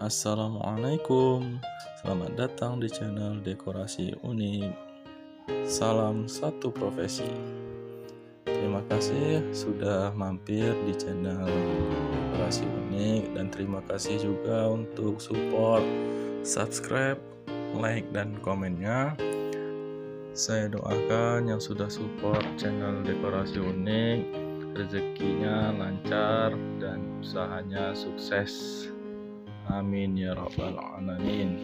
Assalamualaikum, selamat datang di channel Dekorasi Unik. Salam satu profesi. Terima kasih sudah mampir di channel Dekorasi Unik, dan terima kasih juga untuk support, subscribe, like, dan komennya. Saya doakan yang sudah support channel Dekorasi Unik rezekinya lancar dan usahanya sukses. Amin ya rabbal alamin.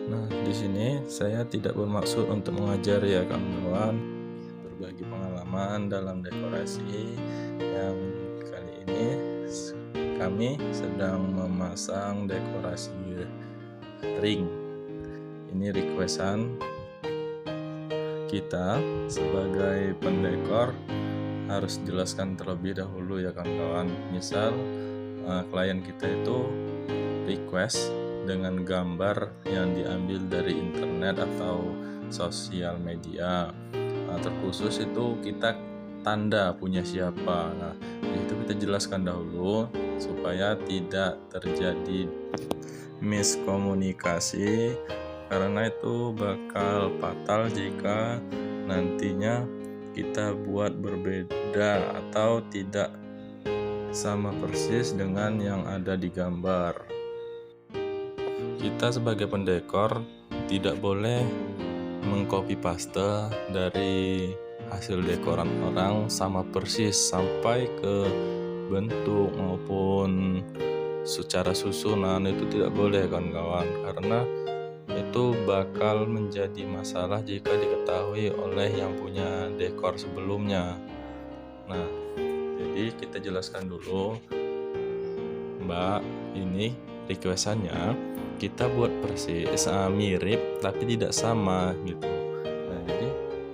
Nah, di sini saya tidak bermaksud untuk mengajar ya kawan-kawan, berbagi pengalaman dalam dekorasi. Yang kali ini kami sedang memasang dekorasi ring. Ini requestan kita sebagai pendekor, harus jelaskan terlebih dahulu ya kawan-kawan. Misal klien kita itu request dengan gambar yang diambil dari internet atau sosial media. Terkhusus itu kita tanda punya siapa. Nah, itu kita jelaskan dahulu supaya tidak terjadi miskomunikasi, karena itu bakal fatal jika nantinya kita buat berbeda atau tidak sama persis dengan yang ada di gambar. Kita sebagai pendekor tidak boleh mengcopy paste dari hasil dekoran orang sama persis sampai ke bentuk maupun secara susunan. Itu tidak boleh kawan-kawan, karena itu bakal menjadi masalah jika diketahui oleh yang punya dekor sebelumnya. Nah, jadi kita jelaskan dulu, Mbak, ini requestannya kita buat persis mirip tapi tidak sama gitu. Nah, jadi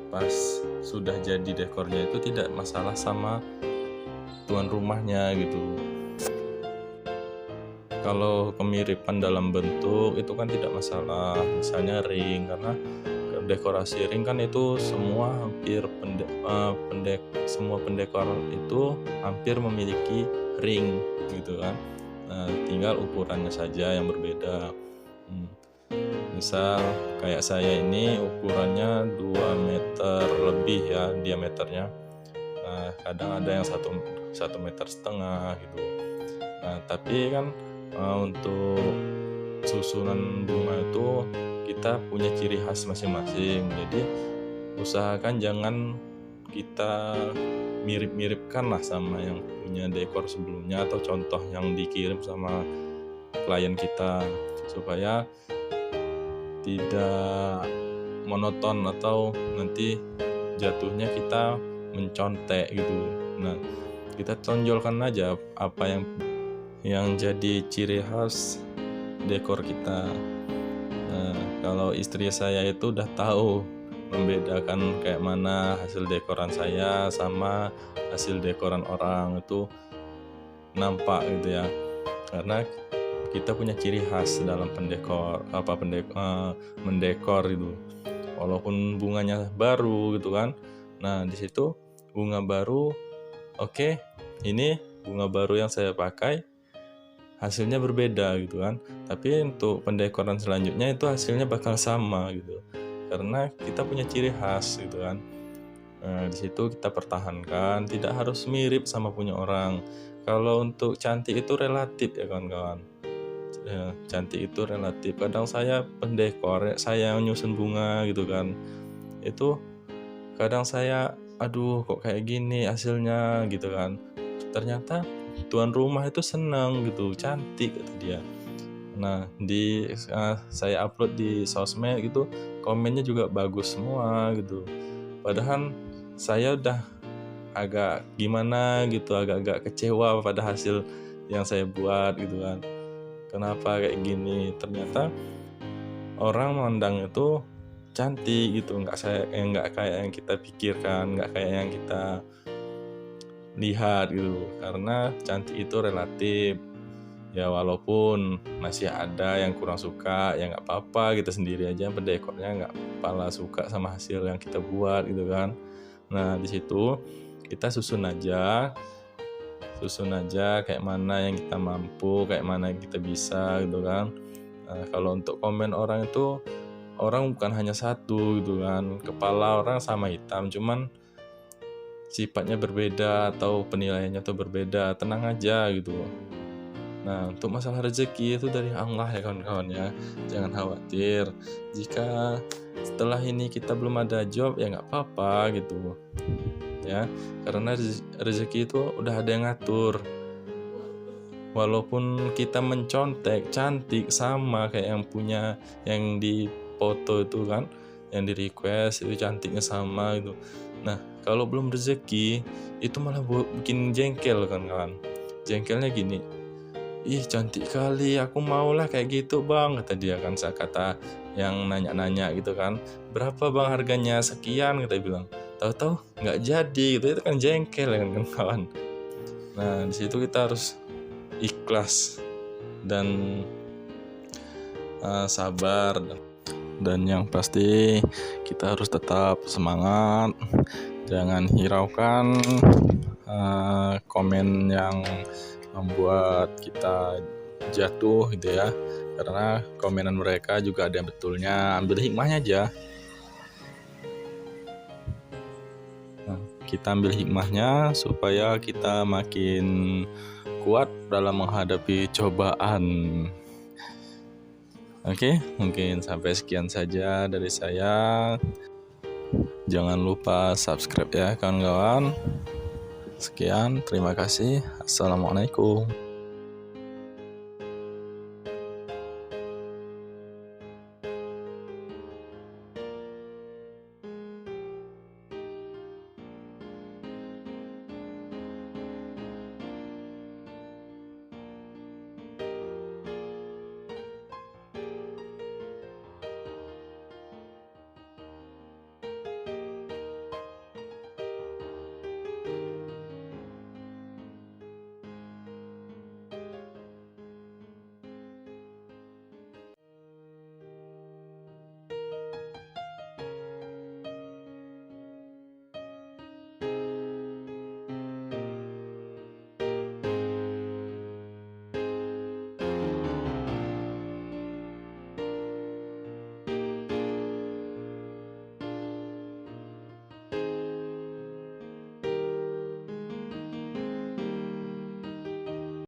pas sudah jadi dekornya itu tidak masalah sama tuan rumahnya gitu. Kalau kemiripan dalam bentuk itu kan tidak masalah, misalnya ring, karena dekorasi ring kan itu semua hampir semua pendekor itu hampir memiliki ring gitu kan. Nah, tinggal ukurannya saja yang berbeda. Misal kayak saya ini ukurannya 2 meter lebih ya diameternya. Nah, kadang ada yang 1,5 meter gitu. Nah, tapi kan untuk susunan bunga itu kita punya ciri khas masing-masing. Jadi usahakan jangan kita mirip-miripkan lah sama yang punya dekor sebelumnya atau contoh yang dikirim sama klien kita, supaya tidak monoton atau nanti jatuhnya kita mencontek gitu. Nah, kita tonjolkan aja apa yang jadi ciri khas dekor kita. Nah, kalau istri saya itu udah tahu membedakan kayak mana hasil dekoran saya sama hasil dekoran orang, itu nampak gitu ya, karena kita punya ciri khas dalam mendekor itu. Walaupun bunganya baru gitu kan. Nah, di situ bunga baru, oke, ini bunga baru yang saya pakai hasilnya berbeda gitu kan. Tapi untuk pendekoran selanjutnya itu hasilnya bakal sama gitu, karena kita punya ciri khas gitu kan. Nah, di situ kita pertahankan, tidak harus mirip sama punya orang. Kalau untuk cantik itu relatif ya kawan-kawan. Cantik itu relatif. Kadang saya pendekor, saya nyusun bunga gitu kan, itu kadang saya aduh kok kayak gini hasilnya gitu kan. Ternyata tuan rumah itu senang gitu, cantik kata dia. Nah, saya upload di sosmed gitu, komennya juga bagus semua gitu. Padahal saya udah agak gimana gitu, agak-agak kecewa pada hasil yang saya buat gitu kan. Kenapa kayak gini? Ternyata orang memandang itu cantik gitu, nggak kayak yang kita pikirkan, nggak kayak yang kita lihat gitu. Karena cantik itu relatif. Ya walaupun masih ada yang kurang suka, ya nggak apa-apa, kita sendiri aja pendekornya nggak pala suka sama hasil yang kita buat gitu kan. Nah, di situ kita susun aja susun aja kayak mana yang kita mampu, kayak mana yang kita bisa gitu kan. Nah, kalau untuk komen orang itu, orang bukan hanya satu gitu kan, kepala orang sama hitam, cuman sifatnya berbeda atau penilaiannya tuh berbeda. Tenang aja gitu. Nah, untuk masalah rezeki itu dari Allah ya kawan-kawan ya, jangan khawatir. Jika setelah ini kita belum ada job ya nggak apa-apa gitu ya, karena rezeki itu udah ada yang ngatur. Walaupun kita mencontek cantik sama kayak yang punya, yang di foto itu kan, yang di request itu cantiknya sama gitu. Nah, kalau belum rezeki itu malah bikin jengkel kan kawan. Jengkelnya gini, ih cantik kali, aku maulah kayak gitu bang, kata dia kan. Saya kata yang nanya-nanya gitu kan, berapa bang harganya, sekian, kita bilang. Tahu-tahu nggak jadi gitu, itu kan jengkel ya kan kawan. Nah di situ kita harus ikhlas dan sabar, dan yang pasti kita harus tetap semangat, jangan hiraukan komen yang membuat kita jatuh gitu ya, karena komenan mereka juga ada yang betulnya. Ambil hikmahnya aja. Nah, kita ambil hikmahnya supaya kita makin kuat dalam menghadapi cobaan. Oke, mungkin sampai sekian saja dari saya. Jangan lupa subscribe ya kawan-kawan. Sekian, terima kasih. Assalamualaikum.